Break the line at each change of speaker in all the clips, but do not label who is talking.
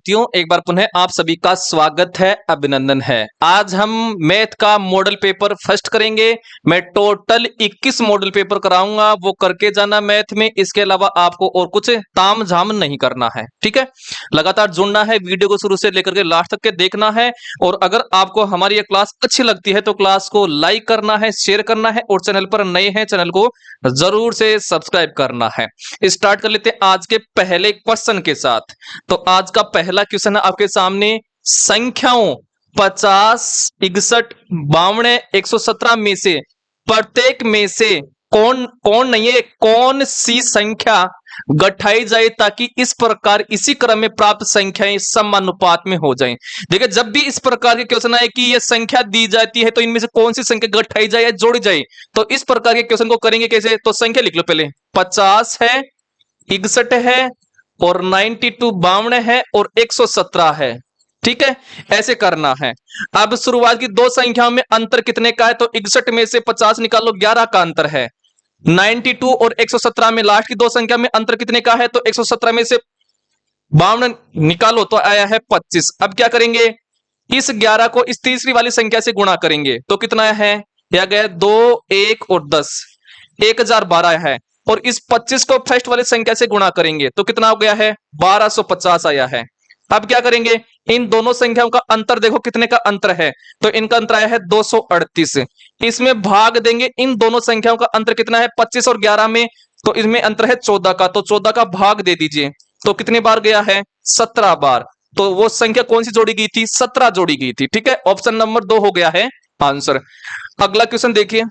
साथियों, एक बार पुनः आप सभी का स्वागत है, अभिनंदन है। आज हम मैथ का मॉडल पेपर फर्स्ट करेंगे। मैं टोटल 21 मॉडल पेपर कराऊंगा, वो करके जाना मैथ में। इसके अलावा आपको और कुछ तामझाम नहीं करना है, ठीक है। लगातार जुड़ना है, वीडियो को शुरू से लेकर के लास्ट तक के देखना है। और अगर आपको हमारी ये क्लास अच्छी लगती है तो क्लास को लाइक करना है, शेयर करना है, और चैनल पर नए हैं चैनल को जरूर से सब्सक्राइब करना है। स्टार्ट कर लेते हैं आज के पहले क्वेश्चन के साथ। तो आज का पहला क्वेश्चन है आपके सामने, संख्याओं 50, 61, 52, 117 में से प्रत्येक में से कौन कौन नहीं है, कौन सी संख्या घटाई जाए ताकि इस प्रकार इसी क्रम में प्राप्त संख्याएं समानुपात में हो जाएं। देखिए, जब भी इस प्रकार के क्वेश्चन आए कि यह संख्या दी जाती है तो इनमें से कौन सी संख्या घटाई जाए या जोड़ी जाए, तो इस प्रकार के क्वेश्चन को करेंगे कैसे। तो संख्या लिख लो पहले, 50 है, 61 है, और 92 52 है, और 117 है, ठीक है। ऐसे करना है। अब शुरुआत की दो संख्याओं में अंतर कितने का है, तो 61 में से 50 निकालो, 11 का अंतर है। 92 और 117 में लास्ट की दो संख्या में अंतर कितने का है, तो 117 में से 52 निकालो तो आया है 25। अब क्या करेंगे, इस 11 को इस तीसरी वाली संख्या से गुणा करेंगे तो कितना है, यह गया 2, 1 और 10, 1012 है। और इस 25 को फर्स्ट वाली संख्या से गुणा करेंगे तो कितना हो गया है, 1250 आया है। अब क्या करेंगे, इन दोनों संख्याओं का अंतर देखो कितने का अंतर है, तो इनका अंतर आया है 238। इसमें भाग देंगे, इन दोनों संख्याओं का अंतर कितना है, 25 और 11 में, तो इसमें अंतर है 14 का, तो 14 का भाग दे दीजिए, तो कितने बार गया है, 17 बार। तो वो संख्या कौन सी जोड़ी गई थी, 17 जोड़ी गई थी, ठीक है। ऑप्शन नंबर 2 हो गया है आंसर। अगला क्वेश्चन देखिए,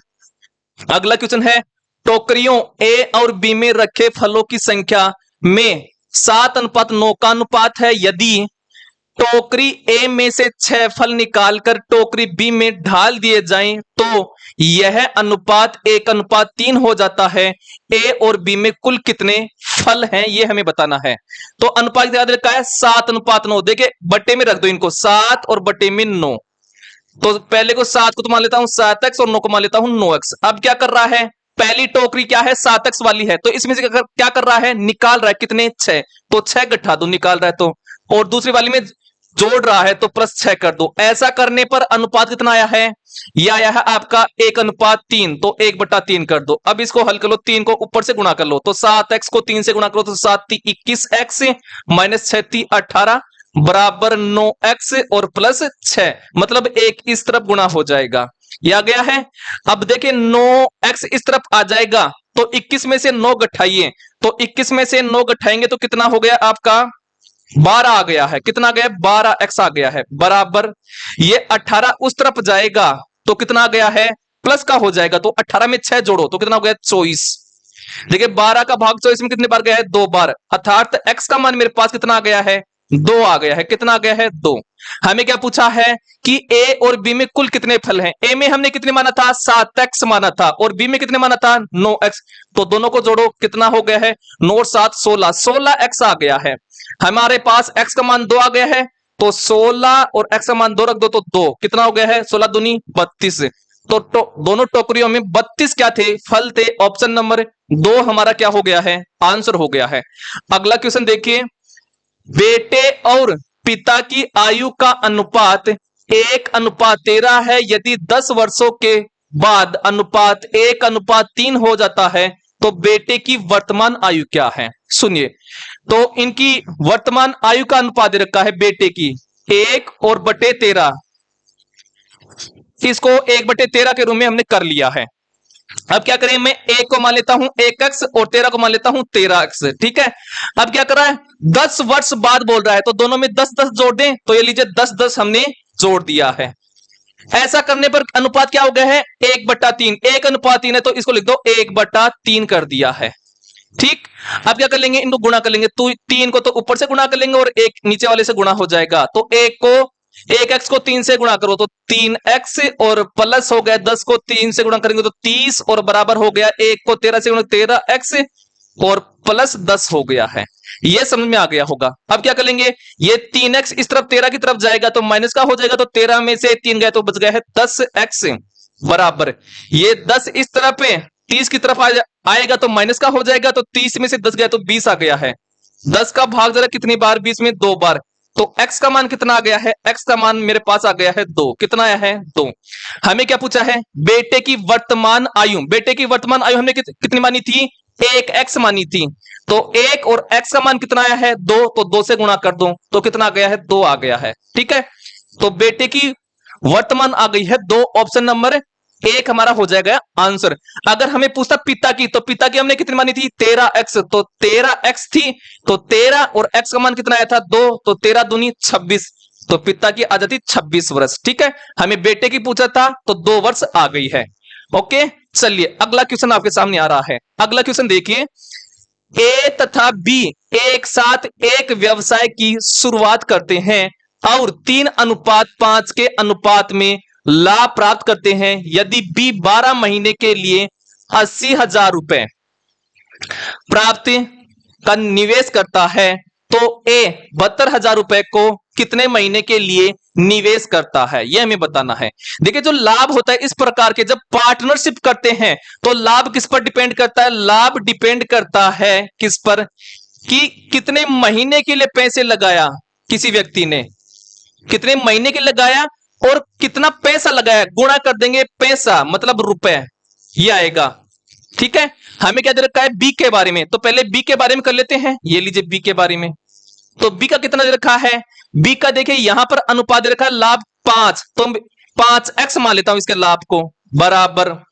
अगला क्वेश्चन है, टोकरियों ए और बी में रखे फलों की संख्या में 7:9 का अनुपात है। यदि टोकरी ए में से 6 फल निकालकर टोकरी बी में ढाल दिए जाएं तो यह अनुपात 1:3 हो जाता है। ए और बी में कुल कितने फल हैं, यह हमें बताना है। तो अनुपात याद रखा है 7:9। देखिए, बट्टे में रख दो इनको, 7 और बट्टे में 9। तो पहले को 7 को तो मान लेता हूं 7x और 9 को मान लेता हूं 9x। अब क्या कर रहा है, पहली टोकरी क्या है, 7x वाली है, तो इसमें से क्या कर रहा है, निकाल रहा है कितने, 6, तो 6 गठा दो, निकाल रहा है तो। और दूसरी वाली में जोड़ रहा है तो +6 कर दो। ऐसा करने पर अनुपात कितना आया है, यह आया है आपका 1:3, तो 1/3 कर दो। अब इसको हल कर लो, 3 को ऊपर से गुणा कर लो, तो 7x को 3 से गुणा करो तो 7 21x माइनस 6 18 बराबर 9x और +6, मतलब 1 इस तरफ गुणा हो जाएगा, यह आ गया है। अब देखिए 9x इस तरफ आ जाएगा तो 21 में से 9 घटाइए, तो 21 में से 9 घटाएंगे तो कितना हो गया आपका, 12 आ गया है। कितना आ गया, 12x आ गया है, बराबर ये 18 उस तरफ जाएगा तो कितना आ गया है, प्लस का हो जाएगा, तो 18 में 6 जोड़ो तो कितना हो गया, 24। देखिए 12 का भाग 24 में कितने बार गया है, 2 बार, अर्थात x का मान मेरे पास कितना आ गया है, 2 आ गया है। कितना आ गया है, 2। हमें क्या पूछा है कि a और b में कुल कितने फल हैं। a में हमने कितने माना था, 7x माना था, और b में कितने माना था, 9x। तो दोनों को जोड़ो, कितना हो गया है, 9 और 7 16, 16x आ गया है। हमारे पास x का मान 2 आ गया है, तो 16 और x का मान 2 रख दो तो 2, कितना हो गया है, 16 दूनी 32। तो दोनों टोकरियों में 32 क्या थे, फल थे। ऑप्शन नंबर 2 हमारा क्या हो गया है, आंसर हो गया है। अगला क्वेश्चन देखिए, बेटे और पिता की आयु का अनुपात 1:13 है। यदि 10 वर्षों के बाद अनुपात 1:3 हो जाता है तो बेटे की वर्तमान आयु क्या है। सुनिए, तो इनकी वर्तमान आयु का अनुपात दे रखा है बेटे की 1/13, इसको 1/13 के रूप में हमने कर लिया है। अब क्या करें, मैं 1 को मान लेता हूं 1x और 13 को मान लेता हूं 13x, ठीक है। अब क्या कर रहा है, 10 वर्ष बाद बोल रहा है, तो दोनों में 10-10 जोड़ दें, तो ये लीजिए 10-10 हमने जोड़ दिया है। ऐसा करने पर अनुपात क्या हो गया है, 1/3। 1:3 है तो इसको लिख दो 1/3 कर दिया है, ठीक। अब क्या कर लेंगे, इनको गुणा कर लेंगे, तो 3 को तो ऊपर से गुणा कर लेंगे और 1 नीचे वाले से गुणा हो जाएगा। तो 1x को 3 से गुणा करो तो 3x, और प्लस हो गया 10 को 3 से गुणा करेंगे तो 30, और बराबर हो गया 1 को 13 से गुणा 13x और प्लस 10 हो गया है। ये समझ में आ गया होगा। अब क्या कर लेंगे, ये 3x इस तरफ 13 की तरफ जाएगा तो माइनस का हो जाएगा, तो 13 में से 3 गया तो बच गया है 10x बराबर, ये 10 इस तरफ है 30 की तरफ आएगा तो माइनस का हो जाएगा, तो 30 में से 10 गया तो 20 आ गया है। 10 का भाग जरा कितनी बार, 20 में 2 बार, तो x का मान कितना आ गया है, x का मान मेरे पास आ गया है 2। कितना आया है 2। हमें क्या पूछा है, बेटे की वर्तमान आयु। बेटे की वर्तमान आयु हमने कितनी मानी थी, 1x मानी थी। तो 1 और x का मान कितना आया है 2, तो 2 से गुणा कर दो तो कितना आ गया है 2 आ गया है। ठीक है, तो बेटे की वर्तमान आ गई है 2, ऑप्शन नंबर 1 हमारा हो जाएगा आंसर। अगर हमें पूछता पिता की, तो पिता की हमने कितनी मानी थी 13x, तो 13x थी, तो 13 और x का मान कितना आया था 2, तो 13 दूनी 26, तो पिता की आ जाती 26 वर्ष। ठीक है, हमें बेटे की पूछा था तो 2 वर्ष आ गई है। ओके, चलिए अगला क्वेश्चन आपके सामने आ रहा है। अगला क्वेश्चन देखिए, ए तथा बी एक साथ एक व्यवसाय की शुरुआत करते हैं और 3:5 के अनुपात में लाभ प्राप्त करते हैं। यदि बी 12 महीने के लिए 80,000 रुपए प्राप्त का निवेश करता है तो ए 72,000 रुपए को कितने महीने के लिए निवेश करता है, यह हमें बताना है। देखिए जो लाभ होता है इस प्रकार के, जब पार्टनरशिप करते हैं तो लाभ किस पर डिपेंड करता है, लाभ डिपेंड करता है किस पर, कि कितने महीने के लिए पैसे लगाया किसी व्यक्ति ने, कितने महीने के लगाया और कितना पैसा लगाया, गुणा कर देंगे पैसा मतलब रुपए, ये आएगा। ठीक है, हमें क्या दे रखा है बी के बारे में, तो पहले बी के बारे में कर लेते हैं। ये लीजिए बी के बारे में, तो बी का कितना दे रखा है, बी का देखिए यहां पर अनुपात दे रखा है लाभ 5, तो 5x मान लेता हूं इसके लाभ को, बराबर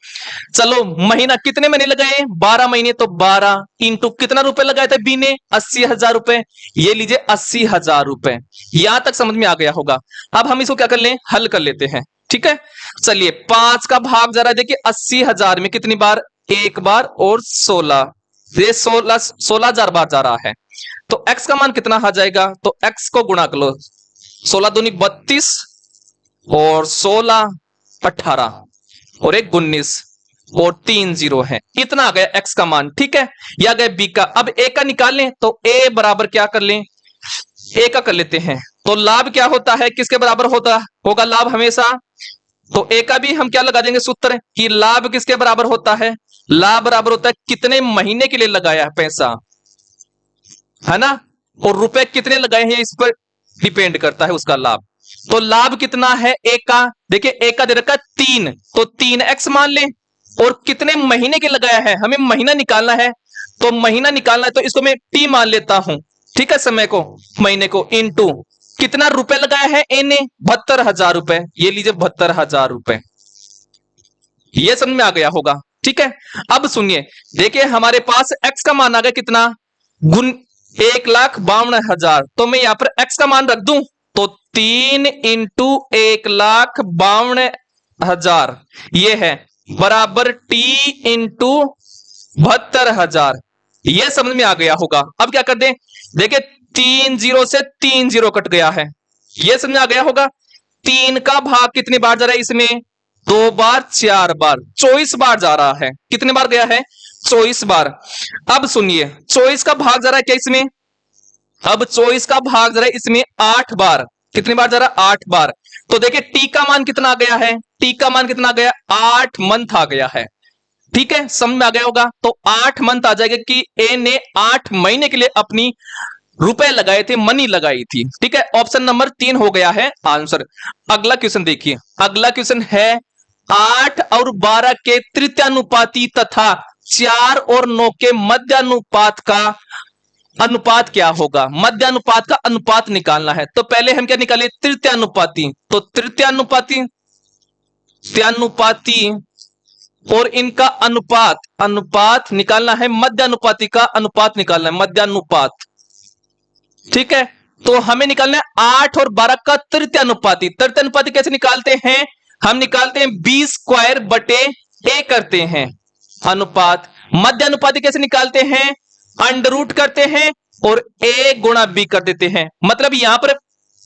चलो महीना कितने महीने लगाए 12 महीने, तो 12 इंटू कितना रुपए लगाए थे बी ने 80,000 रुपए, ये लीजिए 80,000 रुपए। यहां तक समझ में आ गया होगा। अब हम इसको क्या कर लें, हल कर लेते हैं। ठीक है, चलिए 5 का भाग जरा देखिए 80,000 में कितनी बार, एक बार और 16, ये 16,000 बार जा रहा है। तो x का मान कितना आ जाएगा, तो x को गुणा कर लो, 16 दूनी 32 और 16 18 और 1 19 और 3 0 है, इतना आ गया x का मान। ठीक है, यह गया b का। अब a का निकाल लें, तो a बराबर क्या कर लें, a का कर लेते हैं। तो लाभ क्या होता है, किसके बराबर होगा लाभ हमेशा, तो a का भी हम क्या लगा देंगे सूत्र कि लाभ किसके बराबर होता है, लाभ बराबर होता है कितने महीने के लिए लगाया है पैसा, है ना, और रुपए कितने लगाए हैं इस पर डिपेंड करता है उसका लाभ। तो लाभ कितना है ए का, देखिए ए का दे रखा 3, तो 3x मान लें, और कितने महीने के लगाया है, हमें महीना निकालना है, तो महीना निकालना है तो इसको मैं t मान लेता हूं। ठीक है, समय को महीने को इनटू कितना रुपए लगाया है ए ने 72,000 रुपए, ये लीजिए 72,000 रुपए, ये समझ में आ गया होगा। ठीक है, अब सुनिए देखिए हमारे पास x का मान आ गया कितना, गुण 1,52,000, तो मैं यहां पर x का मान रख दूं, तो 3 इंटू 1,52,000 ये है बराबर t इंटू 72,000, ये समझ में आ गया होगा। अब क्या कर दें, देखिए 3 0 से 3 0 कट गया है, ये समझ में आ गया होगा। 3 का भाग कितनी बार जा रहा है इसमें, 2 बार 4 बार 24 बार जा रहा है, कितने बार गया है 24 बार। अब सुनिए 24 का भाग जा रहा है क्या इसमें, अब 24 का भाग जा रहा है इसमें 8 बार, कितनी बार जा रहा है 8 बार। तो देखिए टी का मान कितना आ गया है, टी का मान कितना आ गया 8 मंथ आ गया है। ठीक है, समझ में आ गया होगा। तो 8 मंथ आ जाएगा कि ए ने 8 महीने के लिए अपनी रुपए लगाए थे, मनी लगाई थी। ठीक है, ऑप्शन नंबर 3 हो गया है आंसर। अगला क्वेश्चन देखिए, अगला क्वेश्चन है 8 और 12 के तृतीयानुपाती तथा 4 और 9 के मध्यानुपात का अनुपात क्या होगा, मध्यानुपात का अनुपात निकालना है। तो पहले हम क्या निकाले तृतीयानुपाती, तो तृतीयानुपाती और इनका अनुपात निकालना है, मध्यानुपाती का अनुपात निकालना है, मध्यानुपात। ठीक है, तो हमें निकालना है 8 और 12 का तृतीयानुपाती। तृतीयानुपाती कैसे निकालते हैं, हम निकालते हैं b स्क्वायर बटे a करते हैं अनुपात। मध्यानुपाती कैसे निकालते हैं, अंडर रूट करते हैं और a गुणा b कर देते हैं। मतलब यहां पर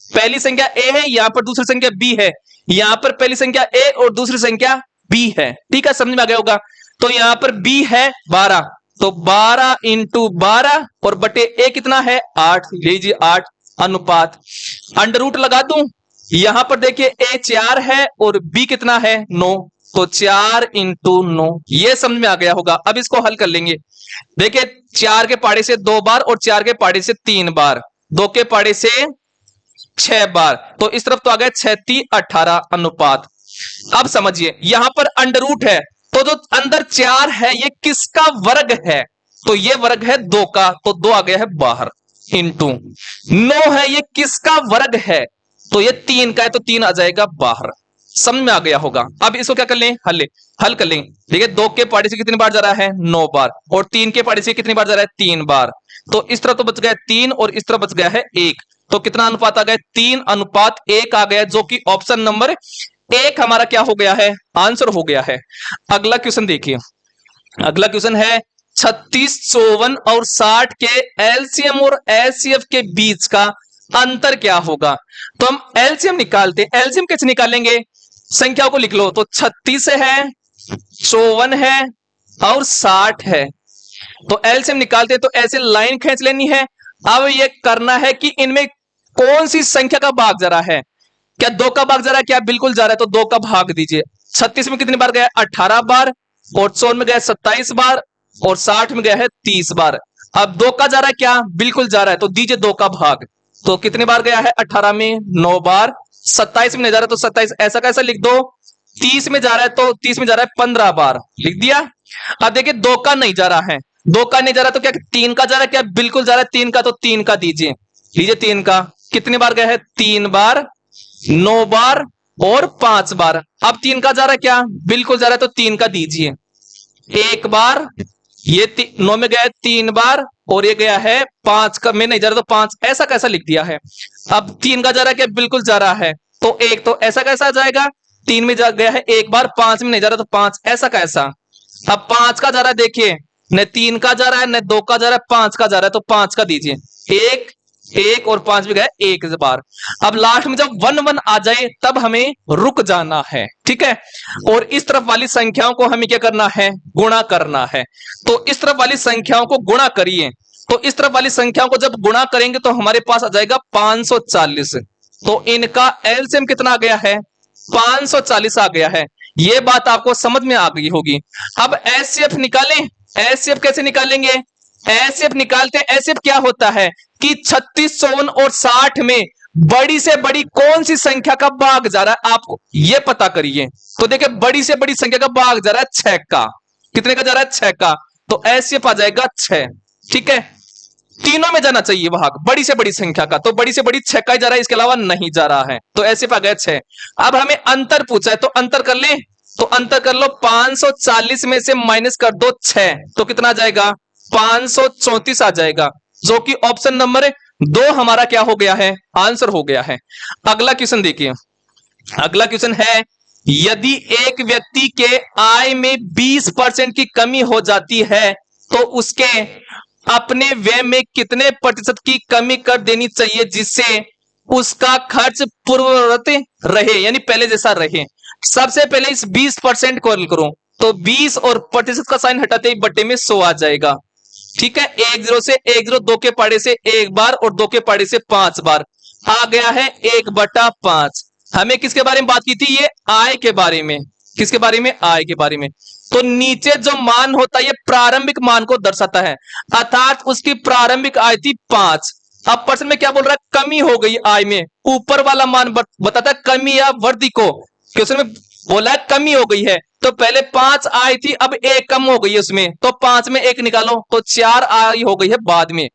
पहली संख्या a है, यहां पर दूसरी संख्या b है, यहां पर पहली संख्या a और दूसरी संख्या b है। ठीक है, समझ में आ गया होगा। तो यहां पर b है 12, तो 12 इंटू 12 और बटे a कितना है 8, लीजिए 8 अनुपात, अंडर रूट लगा दूं, यहां पर देखिए a 4 है और b कितना है 9, तो 4 इंटू 9, ये समझ में आ गया होगा। अब इसको हल कर लेंगे। देखिए 4 के पाड़े से 2 बार और 4 के पाड़े से 3 बार, 2 के पाड़े से 6 बार। तो इस तरफ तो आ गया 6 3 18 अनुपात। अब समझिए यहां पर अंडर रूट है, तो जो अंदर 4 है ये किसका वर्ग है? तो ये वर्ग है 2 का, तो 2 आ गया है बाहर। इंटू 9 है, ये किसका वर्ग है? तो ये 3 का है, तो 3 आ जाएगा बाहर। समझ में आ गया होगा। अब इसको क्या कर लें, हल कर लें। देखिए 2 के पहाड़ी से कितनी बार जा रहा है 9 बार, और 3 के पहाड़ी से कितनी बार जा रहा है 3 बार। तो इस तरह तो बच गया 3 और इस तरह बच गया है 1। तो कितना अनुपात आ गया 3 अनुपात 1 आ गया, जो कि ऑप्शन नंबर 1 हमारा क्या हो गया है, आंसर हो गया है। अगला क्वेश्चन देखिए, अगला क्वेश्चन है 36, 54 और 60 के एलसीएम और एचसीएफ के बीच का अंतर क्या होगा? तो हम एलसीएम निकालते हैं। एलसीएम कैसे निकालेंगे? संख्याओं को लिख लो। तो 36 है, 54 है और 60 है। तो एलसीएम निकालते हैं, तो ऐसे लाइन खींच लेनी है। अब ये करना है कि इनमें कौन सी संख्या का भाग जा रहा है। क्या 2 का भाग जा रहा है? क्या बिल्कुल जा रहा है, तो 2 का भाग दीजिए। 36 में कितनी बार गया 18 बार, और 54 में गया 27 बार, और 60 में गया है 30 बार। अब 2 का जा रहा है, क्या बिल्कुल जा रहा है, तो दीजिए 2 का भाग। तो कितनी बार गया है 18 में 9 बार, 27 में नहीं जा रहा तो 27 ऐसा कैसा लिख दो। 30 में जा रहा है तो 30 में जा रहा है 15 बार, लिख दिया। अब देखिए 2 का नहीं जा रहा है, 2 का नहीं जा रहा तो क्या 3 का जा रहा है, क्या बिल्कुल जा रहा है 3 का, तो 3 का दीजिए। लीजिए 3 का कितनी बार गया है 3 बार, 9 बार और 5 बार। अब 3 का जा रहा है, क्या बिल्कुल जा रहा है, तो 3 का दीजिए। 1 बार, ये 9 में गया है 3 बार, और ये गया है 5 का में नहीं जा रहा तो 5, ऐसा कैसा लिख दिया है। अब 3 का जा रहा है, क्या बिल्कुल जा रहा है, तो 1, तो ऐसा कैसा आ जाएगा। 3 में जा गया है 1 बार, 5 में नहीं जा रहा तो 5, ऐसा कैसा। अब 5 का जा रहा है, देखिए न 3 का जा रहा है, न 2 का जा रहा है, 5 का जा रहा है, तो 5 का दीजिए। 1 1 और 5 भी गए 1 बार। अब लास्ट में जब 1 1 आ जाए तब हमें रुक जाना है, ठीक है। और इस तरफ वाली संख्याओं को हमें क्या करना है, गुणा करना है। तो इस तरफ वाली संख्याओं को गुणा करिए। तो इस तरफ वाली संख्याओं को जब गुणा करेंगे तो हमारे पास आ जाएगा 540। तो इनका एलसीएम कितना आ गया है 540 आ गया है। ये बात आपको समझ में आ गई होगी। अब एचसीएफ निकालें। एचसीएफ कैसे निकालेंगे? एचसीएफ निकालते हैं। एचसीएफ क्या होता है कि 36, 54 और 60 में बड़ी से बड़ी कौन सी संख्या का भाग जा रहा है, आपको ये पता करिए। तो देखिए बड़ी से बड़ी संख्या का भाग जा रहा है 6 का। कितने का जा रहा है 6 का, तो एचसीएफ आ जाएगा 6, ठीक है। तीनों में जाना चाहिए भाग बड़ी से बड़ी संख्या का, तो बड़ी से बड़ी 6 का ही जा रहा है, इसके अलावा नहीं जा रहा है, तो एचसीएफ आ गया 6। अब हमें अंतर पूछा है, तो अंतर कर ले। तो अंतर कर लो, 540 में से माइनस कर दो 6, तो कितना आ जाएगा 534 आ जाएगा, जो कि ऑप्शन नंबर 2 हमारा क्या हो गया है, आंसर हो गया है। अगला क्वेश्चन देखिए, अगला क्वेश्चन है यदि एक व्यक्ति के आय में 20% की कमी हो जाती है तो उसके अपने व्यय में कितने प्रतिशत की कमी कर देनी चाहिए जिससे उसका खर्च पूर्ववत रहे, यानी पहले जैसा रहे। सबसे पहले इस 20% को हल करो, तो 20 और प्रतिशत का साइन हटाते ही बट्टे में 100 आ जाएगा, ठीक है। 1 0 से 1 0, 2 के पाड़े से 1 बार और 2 के पाड़े से 5 बार आ गया है 1/5। हमें किसके बारे में बात की थी, ये आय के बारे में। किसके बारे में, आय के बारे में। तो नीचे जो मान होता है ये प्रारंभिक मान को दर्शाता है, अर्थात उसकी प्रारंभिक आय थी 5। अब प्रश्न में क्या बोल रहा है, कमी हो गई आय में। ऊपर वाला मान बताता है कमी या वृद्धि को। क्वेश्चन में बोला है कमी हो गई है, तो पहले 5 आय थी, अब 1 कम हो गई है उसमें, तो 5 में 1 निकालो, तो 4 आय हो गई है बाद में।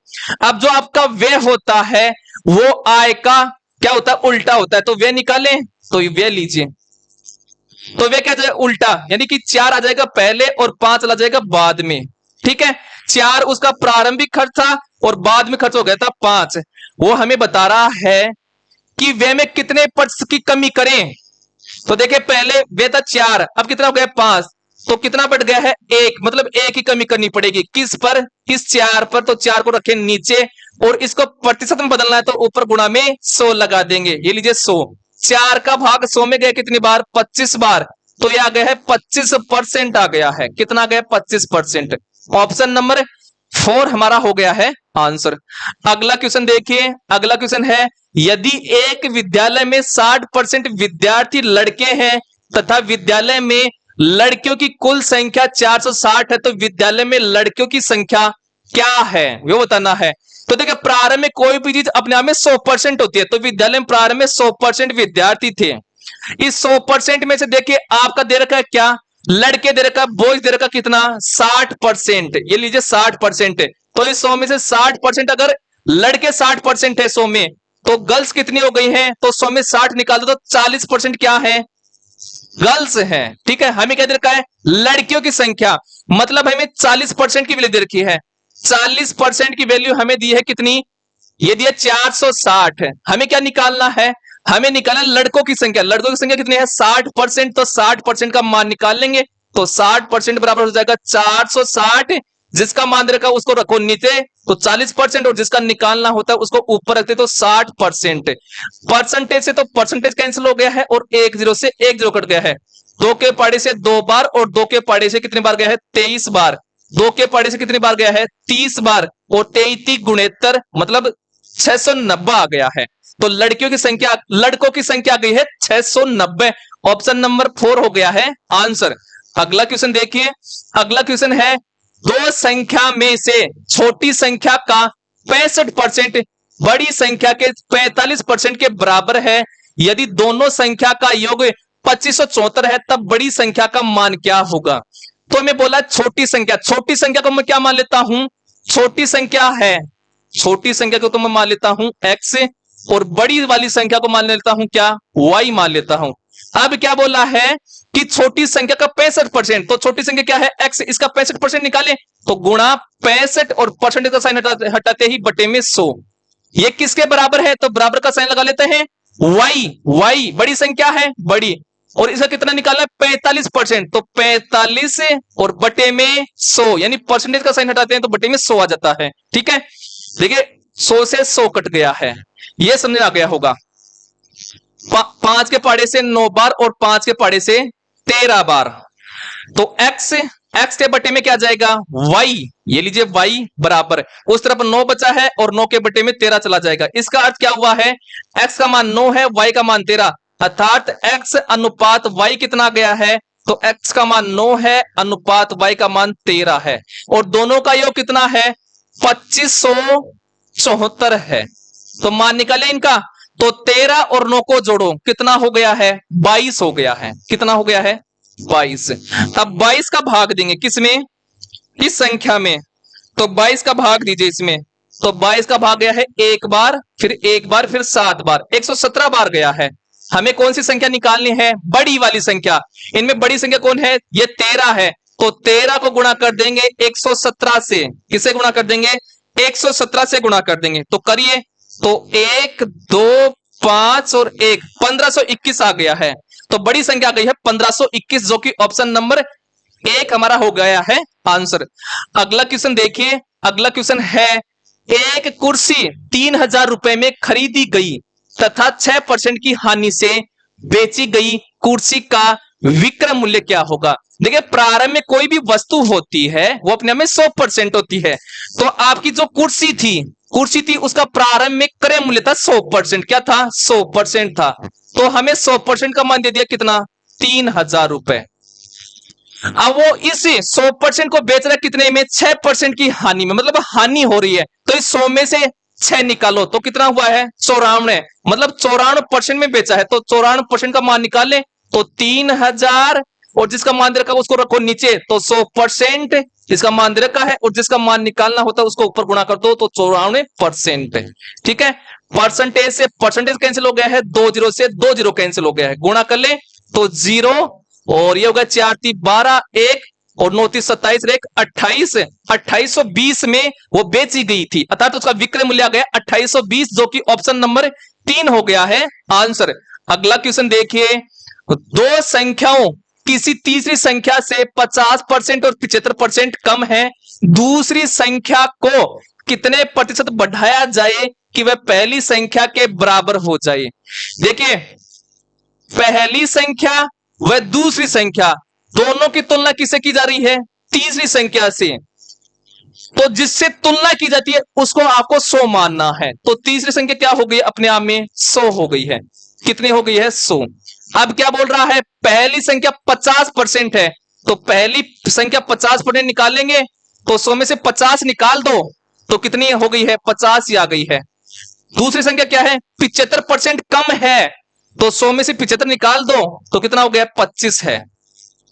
अब जो आपका व्यय होता है वो आय का क्या होता है, उल्टा होता है, तो व्यय निकालें, तो व्यय लीजिए। तो व्यय क्या जाएगा, उल्टा, यानी कि 4 आ जाएगा पहले और 5 आ जाएगा बाद में, ठीक है। 4 उसका प्रारंभिक खर्च था और बाद में खर्च हो गया था 5। वो हमें बता रहा है कि व्यय में कितने प्रतिशत की कमी करें। तो देखिए पहले व्यय था 4, अब कितना हो गया 5, तो कितना बढ़ गया है 1, मतलब 1 की कमी करनी पड़ेगी। किस पर, इस 4 पर, तो 4 को रखें नीचे और इसको प्रतिशत में बदलना है तो ऊपर गुणा में 100 लगा देंगे। ये लीजिए 100, 4 का भाग 100 में गया कितनी बार, 25 बार, तो ये आ गया है 25% आ गया है। कितना आ गया 25%। ऑप्शन नंबर 4 हमारा हो गया है आंसर। अगला क्वेश्चन देखिए, अगला क्वेश्चन है यदि एक विद्यालय में 60% विद्यार्थी लड़के हैं तथा विद्यालय में लड़कियों की कुल संख्या 460 है तो विद्यालय में लड़कियों की संख्या क्या है वो बताना है। तो देखिए प्रारंभ में कोई भी चीज अपने आप में 100% होती है, तो विद्यालय में प्रारंभ में 100% विद्यार्थी थे। इस 100% में से देखिए आपका दे रखा है क्या, लड़के दे रखा है, बॉयज दे रखा कितना 60%, ये लीजिए 60%। तो इस 100 में से 60% अगर लड़के 60% है 100 में, तो गर्ल्स कितनी हो गई हैं, तो 100 में 60 निकाल दो तो 40% क्या है, गर्ल्स है। ठीक है, हमें क्या दे रखा है, लड़कियों की संख्या, मतलब हमें 40% की वैल्यू दे रखी है। 40% की वैल्यू हमें दी है कितनी, ये दिया 460 है। हमें क्या निकालना है, हमें निकालना लड़कों की संख्या। लड़कों की संख्या कितनी है 60%, तो 60% का मान निकाल लेंगे, तो 60% बराबर हो जाएगा 460। जिसका मान दे रखा उसको रखो नीचे, तो 40%, और जिसका निकालना होता है उसको ऊपर रखते तो 60%। परसेंटेज से तो परसेंटेज कैंसिल हो गया है, और 1 0 से 1 0 कट गया है। 2 के पाड़े से 2 बार, और 2 के पाड़े से कितनी बार गया है 23 बार। 2 के पाड़े से कितनी बार गया है 30 बार, और 23 गुणेतर मतलब 690 आ गया है। तो लड़कियों की संख्या, लड़कों की संख्या आ गई है 690। ऑप्शन नंबर 4 हो गया है आंसर। अगला क्वेश्चन देखिए, अगला क्वेश्चन है, दो संख्या में से छोटी संख्या का 65% बड़ी संख्या के 45% के बराबर है। यदि दोनों संख्या का योग 2574 है, तब बड़ी संख्या का मान क्या होगा। तो मैं बोला छोटी संख्या, छोटी संख्या को मैं क्या मान लेता हूं, छोटी संख्या है, छोटी संख्या को तो मैं मान लेता हूं x, और बड़ी वाली संख्या को मान लेता हूं क्या, y मान लेता हूं। अब क्या बोला है कि छोटी संख्या का 65%, तो छोटी संख्या क्या है x, इसका 65% निकाले, तो गुणा 65 और परसेंटेज का साइन हटाते ही बटे में 100। ये किसके बराबर है, तो बराबर का साइन लगा लेते हैं, y बड़ी संख्या है, बड़ी, और इसका कितना निकालना है 45%, तो 45 और बटे में 100, यानी परसेंटेज का साइन हटाते हैं तो बटे में 100 आ जाता है। ठीक है, देखिए 100 से 100 कट गया है, यह समझ आ गया होगा। 5 के पाड़े से 9 बार, और 5 के पाड़े से 13 बार, तो x के बटे में क्या जाएगा y, ये लीजिए y बराबर, उस तरफ 9 बचा है और 9 के बटे में 13 चला जाएगा। इसका अर्थ क्या हुआ है, x का मान 9 है, y का मान 13, अर्थात x अनुपात y कितना गया है, तो x का मान 9 है, अनुपात y का मान 13 है, और दोनों का योग कितना है 2574 है। तो मान निकाले इनका, तो 13 और 9 को जोड़ो, कितना हो गया है 22 हो गया है। कितना हो गया है 22। अब 22 का भाग देंगे किसमें, इस संख्या में, तो 22 का भाग दीजिए इसमें, तो 22 का भाग गया है एक बार, फिर एक बार, फिर 7 बार, 117 बार गया है। हमें कौन सी संख्या निकालनी है, बड़ी वाली संख्या। इनमें बड़ी संख्या कौन है, ये 13 है, तो 13 को गुणा कर देंगे 117 से, किसे गुणा कर देंगे 117 से गुणा कर देंगे, तो करिए, तो 1 2 5 और 1 1521 आ गया है। तो बड़ी संख्या आ गई है 1521, जो कि ऑप्शन नंबर 1 हमारा हो गया है आंसर। अगला क्वेश्चन देखिए, अगला क्वेश्चन है, एक कुर्सी 3000 रुपए में खरीदी गई तथा 6% की हानि से बेची गई कुर्सी का विक्रय मूल्य क्या होगा। देखिए प्रारंभ में कोई भी वस्तु होती है वो अपने में 100% होती है, तो आपकी जो कुर्सी थी उसका प्रारंभ में क्रय मूल्य था 100%, क्या था 100% था, तो हमें 100% का मान दे दिया कितना 3000 रुपए। अब वो इस 100% को बेच रहा है कितने में 6% की हानि में, मतलब हानि हो रही है, तो इस 100 में से 6 निकालो तो कितना हुआ है 94, मतलब 94% में बेचा है, तो 94% का मान निकाल ले, तो 3000, और जिसका मान दे रखा है उसको रखो नीचे, तो 100% जिसका मान दे रखा है, और जिसका मान निकालना होता है उसको ऊपर गुणा कर दो, तो 94%। ठीक है, परसेंटेज से परसेंटेज कैंसिल हो गया है, 2 0 से 2 0 कैंसिल हो गया है, गुणा कर ले तो 0, और ये होगा 4 3 12 1, और 9 3 27 1 28, 2820 में वो बेची गई थी, अर्थात उसका विक्रय मूल्य आ गया 2820, जो कि ऑप्शन नंबर 3 हो गया है आंसर। अगला क्वेश्चन देखिए, दो संख्याओं किसी तीसरी संख्या से 50% और 75% कम है, दूसरी संख्या को कितने प्रतिशत बढ़ाया जाए कि वह पहली संख्या के बराबर हो जाए। देखिए पहली संख्या व दूसरी संख्या दोनों की तुलना किससे की जा रही है, तीसरी संख्या से, तो जिससे तुलना की जाती है उसको आपको 100 मानना है, तो तीसरी संख्या क्या हो गई अपने आप में 100 हो गई है। कितनी हो गई है 100। अब क्या बोल रहा है, पहली संख्या 50% है, तो पहली संख्या 50% निकालेंगे, तो 100 में से 50 निकाल दो तो कितनी हो गई है? 85 आ गई है। दूसरी संख्या क्या है? 75% कम है, तो 100 में से 75 निकाल दो तो कितना हो गया? 25 है।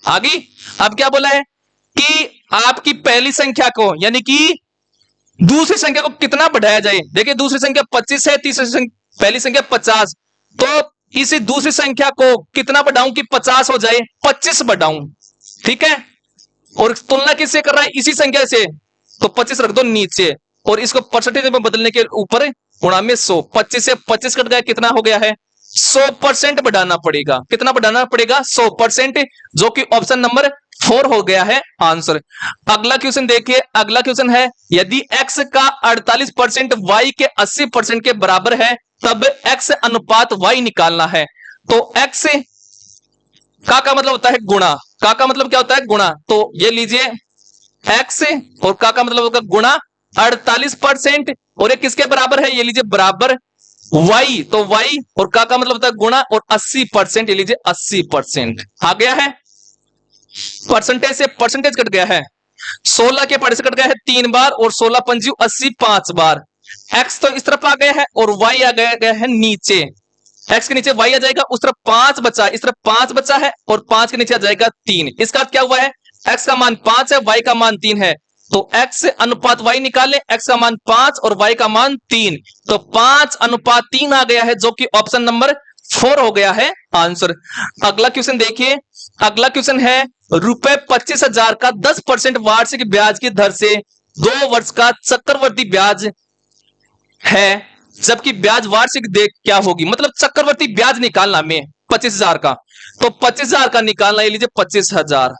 आगे अब क्या बोला है कि आपकी पहली संख्या को यानी कि दूसरी संख्या को कितना बढ़ाया जाए। देखिए दूसरी संख्या 25 है, पहली संख्या 50, तो इसी दूसरी संख्या को कितना बढ़ाऊं कि 50 हो जाए? 25 बढ़ाऊं, ठीक है। और तुलना किससे कर रहा है? इसी संख्या से, तो 25 रख दो नीचे और इसको परसेंटेज में बदलने के ऊपर गुणा में 100। 25 से 25 कट गया, कितना हो गया है? 100% बढ़ाना पड़ेगा। कितना बढ़ाना पड़ेगा? 100%, जो कि ऑप्शन नंबर 4 हो गया है आंसर। अगला क्वेश्चन देखिए, अगला क्वेश्चन है यदि x का 48% y के 80% के बराबर है तब x अनुपात y निकालना है। तो x का मतलब होता है गुणा, का मतलब क्या होता है? गुणा। तो ये लीजिए x और का मतलब होगा गुणा 48%, और ये किसके बराबर है? ये लीजिए बराबर y, तो y और का मतलब होता है गुणा और 80%, ये लीजिए 80% आ गया है। परसेंटेज से परसेंटेज कट गया है, 16 के पढ़े से कट गया है 3 बार और 16 पंजी 80 5 बार। x तो इस तरफ आ गया है और y आ गया है नीचे, x के नीचे y आ जाएगा, उस तरफ 5 बचा, इस तरफ 5 बचा है और 5 के नीचे आ जाएगा 3। इसका क्या हुआ है? x का मान 5 है, y का मान 3 है, तो x अनुपात y निकाले, x का मान 5 और y का मान 3, तो 5 अनुपात 3 आ गया है, जो कि ऑप्शन नंबर 4 हो गया है आंसर। अगला क्वेश्चन देखिए, अगला क्वेश्चन है रुपए 25,000 का 10% वार्षिक ब्याज की दर से 2 वर्ष का चक्रवर्ती ब्याज है, जबकि ब्याज वार्षिक दर क्या होगी? मतलब चक्रवर्ती ब्याज निकालना में 25,000 का, तो 25,000 का निकालना, ये लीजिए 25,000,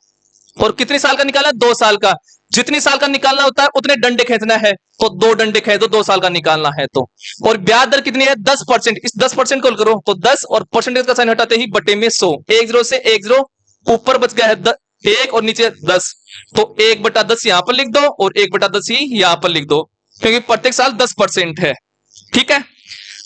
और कितने साल का निकालना? 2 साल का। जितनी साल का निकालना होता है उतने डंडे खींचना है, तो 2 डंडे खींच दो, 2 साल का निकालना है तो। और ब्याज दर कितनी है? 10%। इस 10% को करो तो 10 और परसेंटेज का साइन हटाते ही बटे में 100, 1 0 से 1 0 ऊपर बच गया है 1 और नीचे 10, तो 1/10 यहां पर लिख दो और 1/10 ही यहां पर लिख दो, क्योंकि प्रत्येक साल 10% है, ठीक है।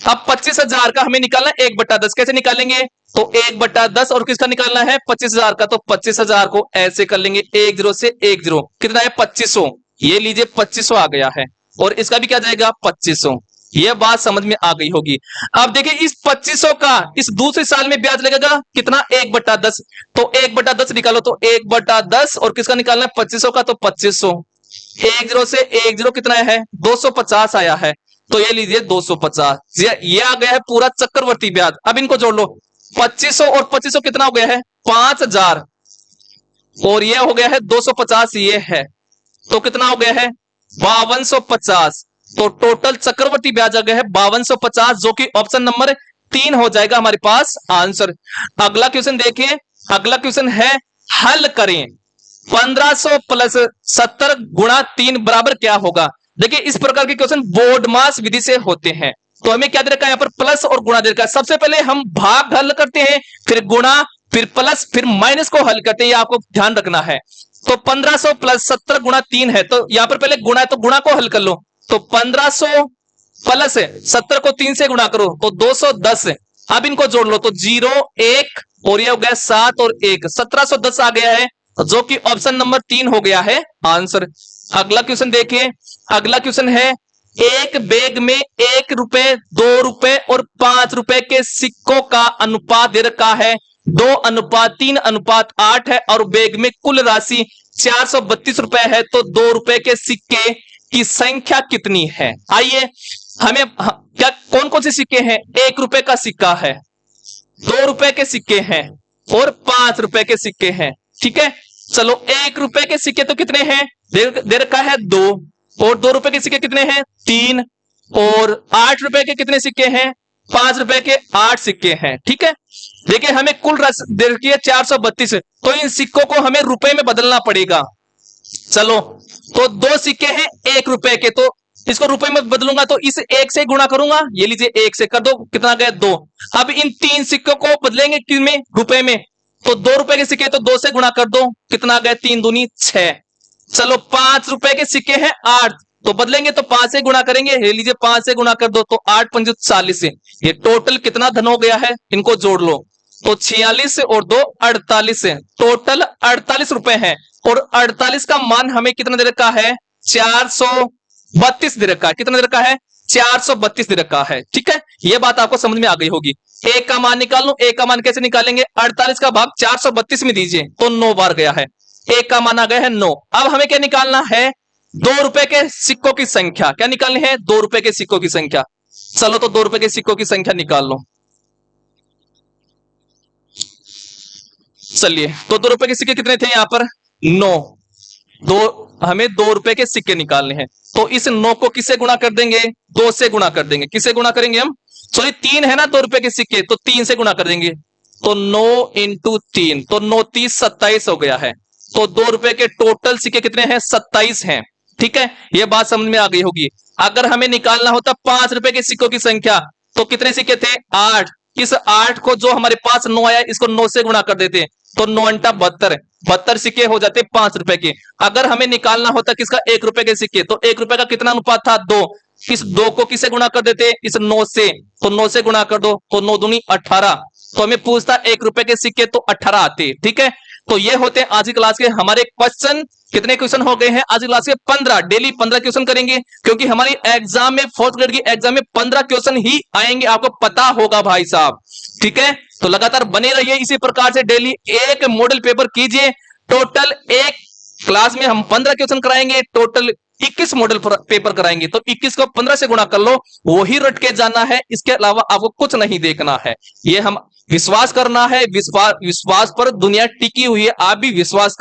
अब 25,000 का हमें निकालना है 1/10, कैसे निकालेंगे? तो 1/10 और किसका निकालना है? 25,000 का, तो 25,000 को ऐसे कर लेंगे 1 0 से 1 0, कितना है? 2500, ये लीजिए 2500 आ गया है, और इसका भी क्या जाएगा? 2500। ये बात समझ में आ गई होगी। अब देखिए इस 2500 का इस दूसरे साल में ब्याज लगेगा कितना? 1/10, तो 1/10 निकालो, तो 1/10 और किसका निकालना है? 2500 का, तो 2500, 1 0 से 1 0 कितना है? 250 आया है, तो ये लीजिए 250, ये आ गया है पूरा चक्रवर्ती ब्याज। अब इनको जोड़ लो, 2500 और 2500 कितना हो गया है? 5000, और ये हो गया है 250, ये है, तो कितना हो गया है? 5250। तो टोटल चक्रवर्ती ब्याज आ गया है 5250, जो कि ऑप्शन नंबर 3 हो जाएगा हमारे पास आंसर। अगला क्वेश्चन देखिए, अगला क्वेश्चन है हल करें 1500 प्लस 70 गुणा 3 बराबर क्या होगा? देखिए इस प्रकार के क्वेश्चन बोर्ड मास विधि से होते हैं, तो हमें क्या दे रखा है यहाँ पर? प्लस और गुणा दे रखा है। सबसे पहले हम भाग हल करते हैं, फिर गुणा, फिर प्लस, फिर माइनस को हल करते हैं, ये आपको ध्यान रखना है। तो 1500 प्लस 70 गुणा 3 है, तो यहां पर पहले गुणा है तो गुणा को हल कर लो, तो 1500 प्लस 70 को 3 से गुणा करो तो 210। अब इनको जोड़ लो तो 0 1 और ये हो गया 7 और 1, 1710 आ गया है, जो कि ऑप्शन नंबर 3 हो गया है आंसर। अगला क्वेश्चन देखिए, अगला क्वेश्चन है एक बैग में 1 रुपए, 2 रुपए और 5 रुपए के सिक्कों का अनुपात दे रखा है 2:3:8 है, और बैग में कुल राशि 432 रुपए है, तो 2 रुपए के सिक्के की संख्या कितनी है? आइए हमें क्या कौन कौन से सिक्के हैं? 1 रुपए का सिक्का है, 2 रुपए के सिक्के हैं और 5 रुपए के सिक्के हैं, ठीक है। चलो 1 रुपए के सिक्के तो कितने हैं? दे रखा है 2, और 2 रुपए के सिक्के कितने हैं? 3, और 8 रुपए के कितने सिक्के हैं? 5 रुपए के 8 सिक्के हैं, ठीक है। देखिए हमें कुल राशि दे रखी है 432, तो इन सिक्कों को हमें रुपए में बदलना पड़ेगा। चलो तो 2 सिक्के हैं 1 रुपए के, तो इसको रुपए में बदलूंगा तो इस 1 से गुणा करूंगा, ये लीजिए 1 से कर दो, कितना गया? 2। अब इन 3 सिक्कों को बदलेंगे किसमें? रुपए में, तो 2 रुपए के सिक्के तो 2 से गुणा कर दो, कितना गया? 3 दूनी 6। चलो 5 रुपए के सिक्के हैं 8, तो बदलेंगे तो 5 से गुणा करेंगे, ये लीजिए 5 से गुणा कर दो, तो 8 पंजे 40। ये टोटल कितना धन हो गया है? इनको जोड़ लो, तो 46 और 2 48, टोटल 48 रुपए हैं, और 48 का मान हमें कितना दे रखा है? 32 दे रखा है। कितना दे रखा है? 432 दे रखा है। ठीक है, ये बात आपको समझ में आ गई होगी। ए का मान निकाल लो। ए का मान कैसे निकालेंगे? 48 का भाग 432 में दीजिए तो 9 बार गया है। ए का मान आ गया है 9। अब हमें क्या निकालना है? 2 रुपए के सिक्कों की संख्या। क्या निकालनी है? 2 रुपए के सिक्कों की संख्या। चलो तो 2 रुपए के सिक्कों की संख्या निकाल लो। चलिए, तो 2 रुपए के सिक्के कितने थे यहां पर? 9। दो, हमें 2 रुपए के सिक्के निकालने हैं, तो इस 9 को किससे गुणा कर देंगे? 2 से गुणा कर देंगे। किससे गुणा करेंगे हम? सॉरी, 3 है ना 2 रुपए के सिक्के, तो 3 से गुणा कर देंगे। तो 9 इंटू 3, तो 9 30 27 हो गया है। तो 2 रुपए के टोटल सिक्के कितने हैं? 27 हैं। ठीक है, यह बात समझ में आ गई होगी। अगर हमें निकालना होता 5 रुपए के सिक्कों की संख्या, तो कितने सिक्के थे? 8। इस 8 को, जो हमारे पास 9 आया, इसको 9 से गुणा कर देते, तो 9 अंटा 72, 72 सिक्के हो जाते 5 रुपए के। अगर हमें निकालना होता किसका? 1 रुपए के सिक्के, तो 1 रुपए का कितना अनुपात था? 2। इस 2 को किससे गुणा कर देते? इस 9 से, तो 9 से गुणा कर दो, तो 9 दूनी 18। तो हमें पूछता 1 रुपए के सिक्के, तो 18 आते। ठीक है, तो ये होते हैं आज की क्लास के हमारे क्वेश्चन। कितने क्वेश्चन हो गए हैं आज की क्लास के? 15। डेली 15 क्वेश्चन करेंगे, क्योंकि हमारी एग्जाम में, 4th ग्रेड की एग्जाम में 15 क्वेश्चन ही आएंगे, आपको पता होगा भाई साहब। ठीक है, तो लगातार बने रहिए इसी प्रकार से। डेली एक मॉडल पेपर कीजिए। टोटल एक क्लास में हम 15 क्वेश्चन कराएंगे, टोटल 21 मॉडल पेपर कराएंगे। तो 21 को 15 से गुणा कर लो, वही रट के जाना है, इसके अलावा आपको कुछ नहीं देखना है। ये हम विश्वास करना है, विश्वास पर दुनिया टिकी हुई है, आप भी विश्वास करें।